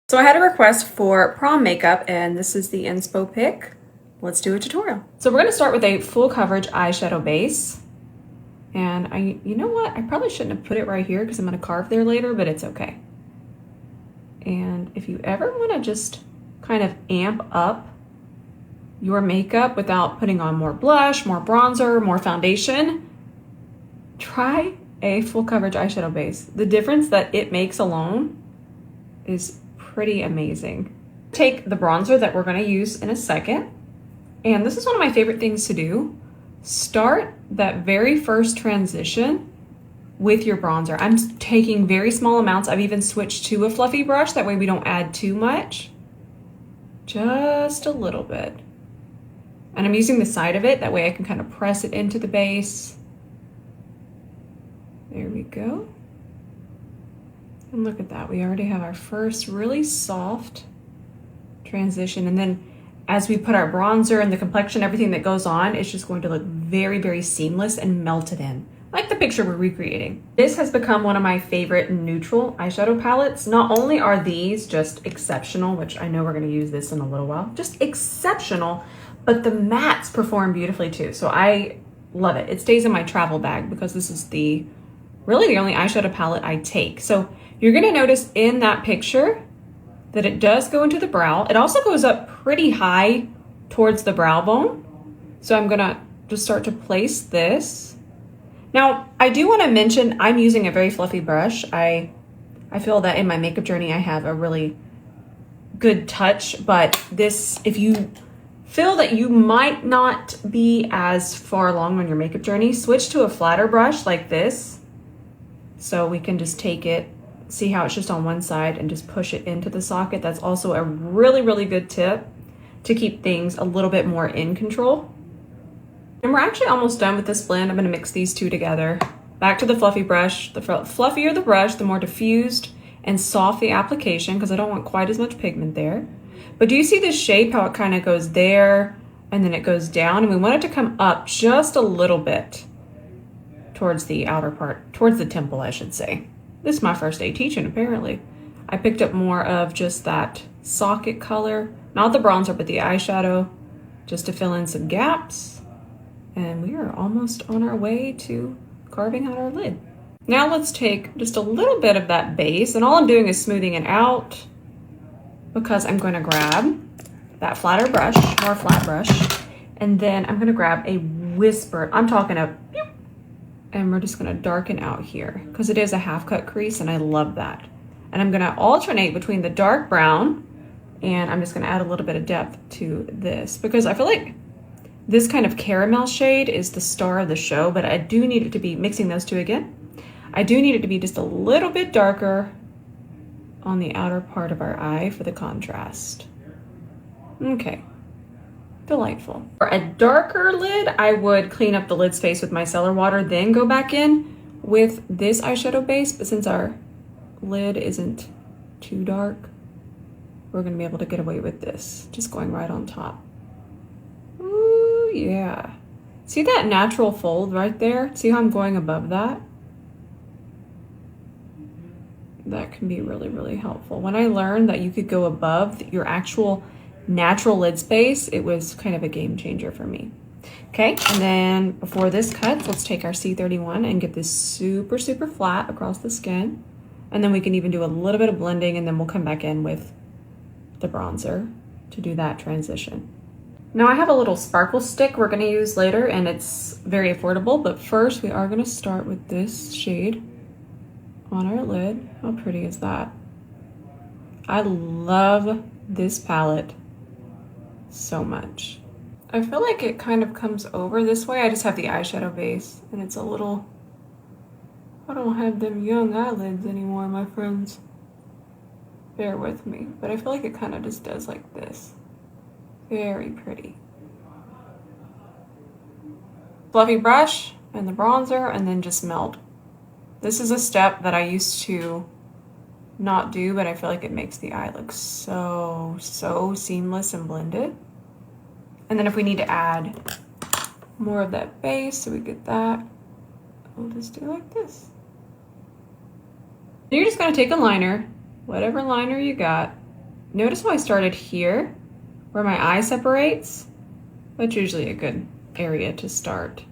So I had a request for prom makeup, and this is the inspo pick. Let's do a tutorial. So we're going to start with a full coverage eyeshadow base. And you know what? I probably shouldn't have put it right here because I'm going to carve there later, but it's okay. And if you ever want to just kind of amp up your makeup without putting on more blush, more bronzer, more foundation, try a full coverage eyeshadow base. The difference that it makes alone is pretty amazing. Take the bronzer that we're going to use in a second, and this is one of my favorite things to do. Start that very first transition with your bronzer. I'm taking very small amounts. I've even switched to a fluffy brush, that way we don't add too much, just a little bit. And I'm using the side of it, that way I can kind of press it into the base. There we go. And look at that, we already have our first really soft transition. And then as we put our bronzer and the complexion, everything that goes on, it's just going to look very, very seamless and melted in, like the picture we're recreating. This has become one of my favorite neutral eyeshadow palettes. Not only are these just exceptional, which I know we're gonna use this in a little while, just exceptional, but the mattes perform beautifully too. So I love it. It stays in my travel bag because this is really the only eyeshadow palette I take. So you're gonna notice in that picture that it does go into the brow. It also goes up pretty high towards the brow bone. So I'm gonna just start to place this. Now, I do wanna mention I'm using a very fluffy brush. I feel that in my makeup journey, I have a really good touch, but this, if you feel that you might not be as far along on your makeup journey, switch to a flatter brush like this. So we can just take it, see how it's just on one side, and just push it into the socket. That's also a really, really good tip to keep things a little bit more in control. And we're actually almost done with this blend. I'm gonna mix these two together. Back to the fluffy brush. The fluffier the brush, the more diffused and soft the application, because I don't want quite as much pigment there. But do you see this shape, how it kind of goes there and then it goes down? And we want it to come up just a little bit towards the outer part, towards the temple, I should say. This is my first day teaching, apparently. I picked up more of just that socket color, not the bronzer, but the eyeshadow, just to fill in some gaps. And we are almost on our way to carving out our lid. Now let's take just a little bit of that base, and all I'm doing is smoothing it out because I'm going to grab that flatter brush, more flat brush, and then I'm going to grab a whisper. I'm talking a pew, and we're just going to darken out here because it is a half cut crease, and I love that. And I'm going to alternate between the dark brown, and I'm just going to add a little bit of depth to this because I feel like this kind of caramel shade is the star of the show, but I do need it to be, mixing those two again, I do need it to be just a little bit darker on the outer part of our eye for the contrast. Okay, delightful. For a darker lid, I would clean up the lid space with micellar water, then go back in with this eyeshadow base. But since our lid isn't too dark, we're gonna be able to get away with this, just going right on top. Ooh, yeah. See that natural fold right there? See how I'm going above that? That can be really, really helpful. When I learned that you could go above your actual natural lid space, it was kind of a game changer for me. Okay, and then before this cuts, let's take our C31 and get this super, super flat across the skin. And then we can even do a little bit of blending, and then we'll come back in with the bronzer to do that transition. Now I have a little sparkle stick we're gonna use later, and it's very affordable, but first we are gonna start with this shade on our lid. How pretty is that? I love this palette so much. I feel like it kind of comes over this way. I just have the eyeshadow base, and it's a little, I don't have them young eyelids anymore, my friends. Bear with me, but I feel like it kind of just does like this. Very pretty. Fluffy brush and the bronzer, and then just melt. This is a step that I used to not do, but I feel like it makes the eye look so, so seamless and blended. And then if we need to add more of that base so we get that, we'll just do like this. You're just gonna take a liner, whatever liner you got, notice how I started here, where my eye separates? That's usually a good area to start.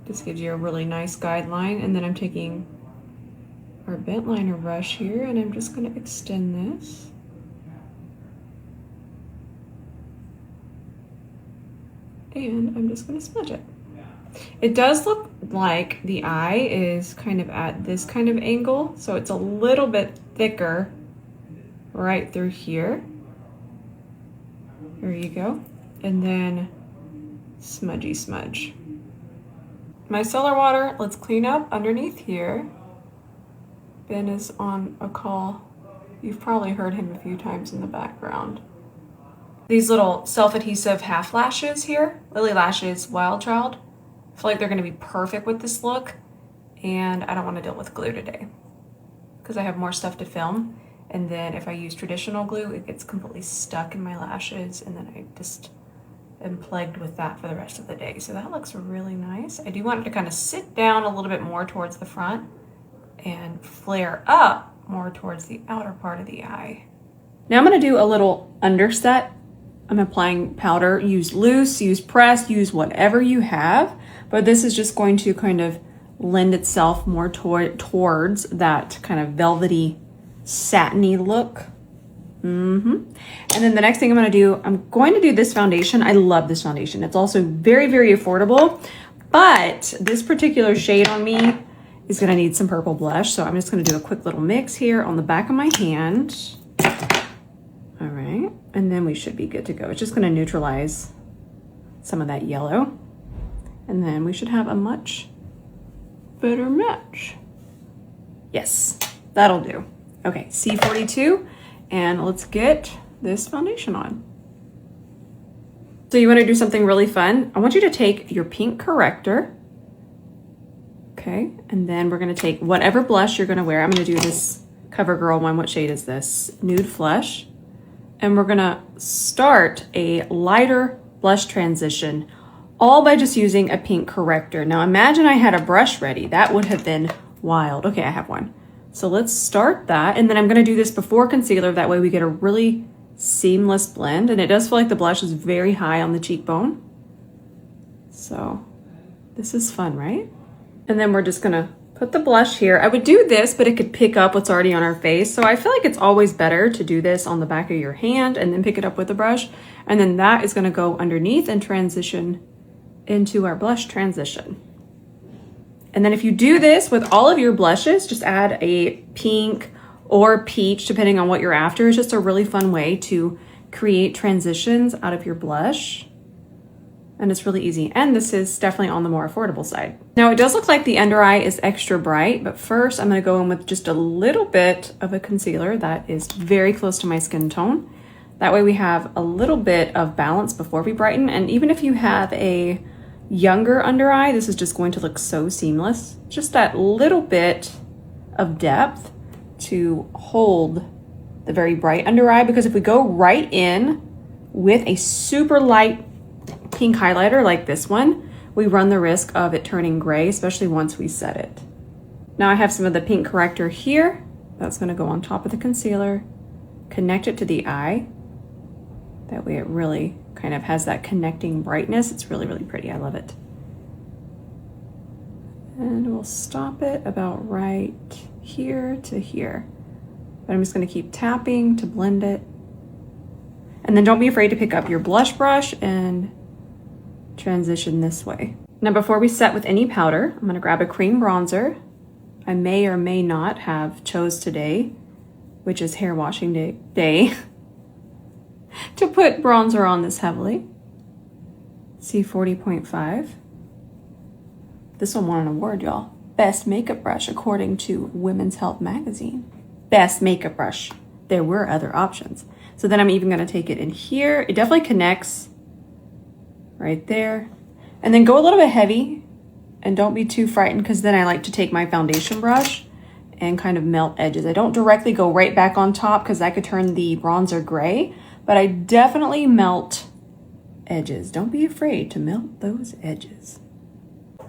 This gives you a really nice guideline, and then I'm taking our bent liner brush here, and I'm just going to extend this. And I'm just going to smudge it. It does look like the eye is kind of at this kind of angle, so it's a little bit thicker right through here. There you go. And then smudgy smudge. Micellar water, let's clean up underneath here. Ben is on a call. You've probably heard him a few times in the background. These little self-adhesive half lashes here, Lily Lashes Wild Child, I feel like they're going to be perfect with this look, and I don't want to deal with glue today because I have more stuff to film, and then if I use traditional glue, it gets completely stuck in my lashes, and then I just am plagued with that for the rest of the day. So that looks really nice. I do want it to kind of sit down a little bit more towards the front and flare up more towards the outer part of the eye. Now I'm going to do a little underset. I'm applying powder. Use loose, use pressed, use whatever you have, but this is just going to kind of lend itself more towards that kind of velvety, satiny look. And then the next thing I'm going to do this foundation. I love this foundation. It's also very, very affordable, but this particular shade on me is going to need some purple blush. So I'm just going to do a quick little mix here on the back of my hand. All right, and then we should be good to go. It's just going to neutralize some of that yellow, and then we should have a much better match. Yes, that'll do. Okay, C42, and let's get this foundation on. So you want to do something really fun. I want you to take your pink corrector, okay, and then we're going to take whatever blush you're going to wear. I'm going to do this CoverGirl one. What shade is this? Nude Flesh. And we're gonna start a lighter blush transition, all by just using a pink corrector. Now imagine I had a brush ready. That would have been wild. Okay, I have one. So let's start that. And then I'm gonna do this before concealer. That way we get a really seamless blend. And it does feel like the blush is very high on the cheekbone. So this is fun, right? And then we're just gonna put the blush here. I would do this, but it could pick up what's already on our face. So I feel like it's always better to do this on the back of your hand and then pick it up with a brush. And then that is gonna go underneath and transition into our blush transition. And then if you do this with all of your blushes, just add a pink or peach, depending on what you're after. It's just a really fun way to create transitions out of your blush. And it's really easy. And this is definitely on the more affordable side. Now it does look like the under eye is extra bright, but first I'm gonna go in with just a little bit of a concealer that is very close to my skin tone. That way we have a little bit of balance before we brighten. And even if you have a younger under eye, this is just going to look so seamless. Just that little bit of depth to hold the very bright under eye, because if we go right in with a super light pink highlighter like this one, we run the risk of it turning gray, especially once we set it. Now I have some of the pink corrector here. That's going to go on top of the concealer, connect it to the eye. That way it really kind of has that connecting brightness. It's really, really pretty. I love it. And we'll stop it about right here to here. But I'm just going to keep tapping to blend it. And then don't be afraid to pick up your blush brush and transition this way. Now before we set with any powder, I'm going to grab a cream bronzer. I may or may not have chose today, which is hair washing day, to put bronzer on this heavily. C40.5. This one won an award, y'all. Best makeup brush according to Women's Health magazine. Best makeup brush. There were other options. So then I'm even going to take it in here. It definitely connects right there. And then go a little bit heavy, and don't be too frightened, because then I like to take my foundation brush and kind of melt edges. I don't directly go right back on top because that could turn the bronzer gray, but I definitely melt edges. Don't be afraid to melt those edges.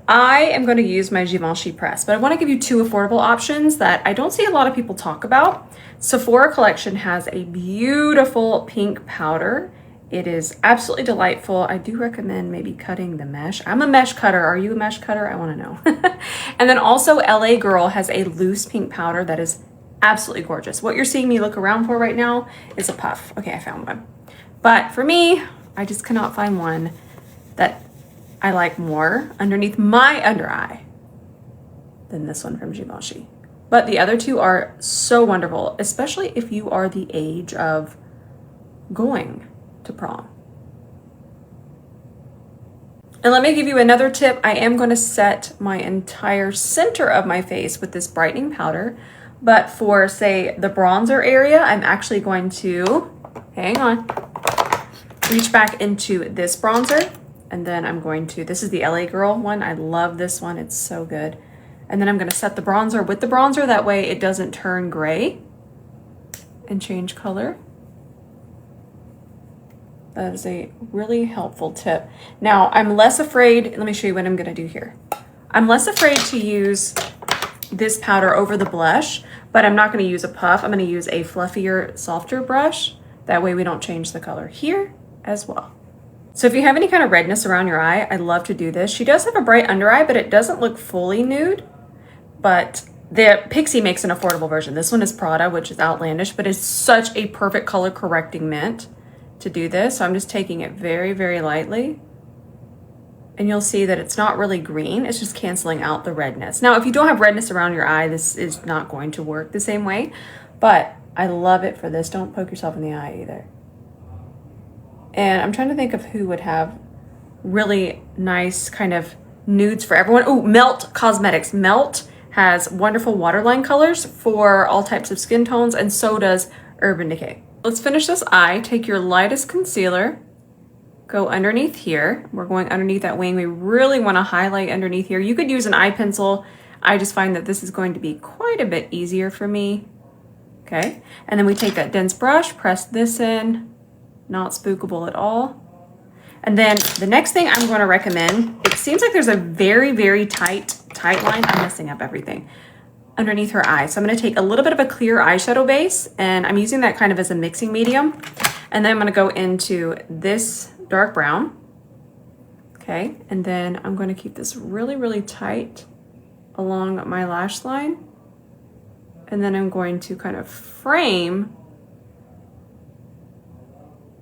I am going to use my Givenchy press, but I want to give you two affordable options that I don't see a lot of people talk about. Sephora Collection has a beautiful pink powder. It is absolutely delightful. I do recommend maybe cutting the mesh. I'm a mesh cutter. Are you a mesh cutter? I want to know. And then also LA Girl has a loose pink powder that is absolutely gorgeous. What you're seeing me look around for right now is a puff. Okay, I found one. But for me, I just cannot find one that I like more underneath my under eye than this one from Givenchy. But the other two are so wonderful, especially if you are the age of going to prom. And let me give you another tip. I am going to set my entire center of my face with this brightening powder. But for, say, the bronzer area, I'm actually going to, hang on, reach back into this bronzer. And then I'm going to, this is the LA Girl one. I love this one. It's so good. And then I'm going to set the bronzer with the bronzer. That way it doesn't turn gray and change color. That is a really helpful tip. Now, I'm less afraid, let me show you what I'm going to do here. I'm less afraid to use this powder over the blush, but I'm not going to use a puff. I'm going to use a fluffier, softer brush. That way we don't change the color here as well. So if you have any kind of redness around your eye, I love to do this. She does have a bright under eye, but it doesn't look fully nude. But the Pixie makes an affordable version. This one is Prada, which is outlandish, but it's such a perfect color correcting mint to do this. So I'm just taking it very, very lightly. And you'll see that it's not really green. It's just canceling out the redness. Now, if you don't have redness around your eye, this is not going to work the same way. But I love it for this. Don't poke yourself in the eye either. And I'm trying to think of who would have really nice kind of nudes for everyone. Oh, Melt Cosmetics. Melt has wonderful waterline colors for all types of skin tones, and so does Urban Decay. Let's finish this eye. Take your lightest concealer, go underneath here. We're going underneath that wing. We really want to highlight underneath here. You could use an eye pencil. I just find that this is going to be quite a bit easier for me. Okay, and then we take that dense brush, press this in. Not spookable at all. And then the next thing I'm going to recommend, it seems like there's a very, very tight line. I'm messing up everything underneath her eye. So I'm going to take a little bit of a clear eyeshadow base, and I'm using that kind of as a mixing medium. And then I'm going to go into this dark brown. Okay. And then I'm going to keep this really, really tight along my lash line. And then I'm going to kind of frame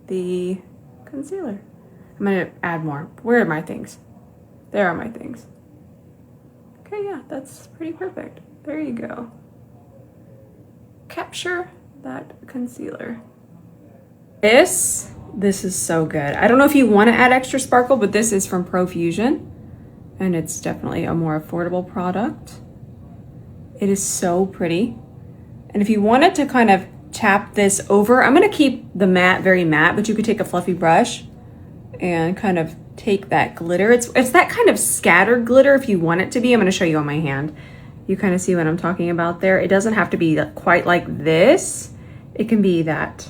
the concealer. I'm going to add more. Where are my things? There are my things. Okay, yeah, that's pretty perfect. There you go. Capture that concealer. This is so good. I don't know if you want to add extra sparkle, but this is from Profusion, and it's definitely a more affordable product. It is so pretty. And if you wanted to kind of tap this over, I'm going to keep the matte very matte, but you could take a fluffy brush and kind of take that glitter. It's that kind of scattered glitter if you want it to be. I'm going to show you on my hand. You kind of see what I'm talking about there. It doesn't have to be quite like this. It can be that,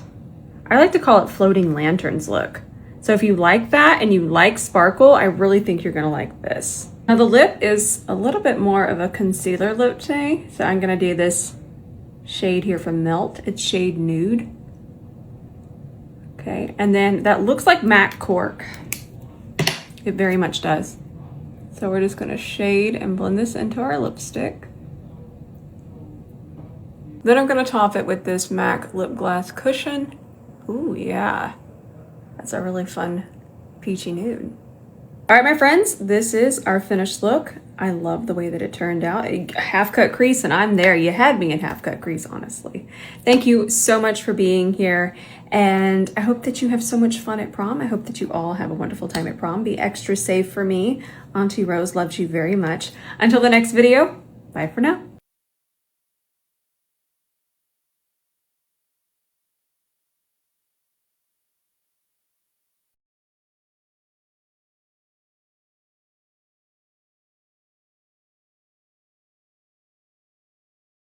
I like to call it floating lanterns look. So if you like that and you like sparkle, I really think you're going to like this. Now the lip is a little bit more of a concealer lip today. So I'm going to do this shade here from Melt. It's shade Nude. Okay, and then that looks like MAC cork. It very much does. So we're just gonna shade and blend this into our lipstick. Then I'm gonna top it with this MAC lip gloss cushion. Ooh, yeah. That's a really fun peachy nude. All right, my friends, this is our finished look. I love the way that it turned out. A half cut crease, and I'm there. You had me in half cut crease, honestly. Thank you so much for being here. And I hope that you have so much fun at prom. I hope that you all have a wonderful time at prom. Be extra safe for me. Auntie Rose loves you very much. Until the next video, bye for now.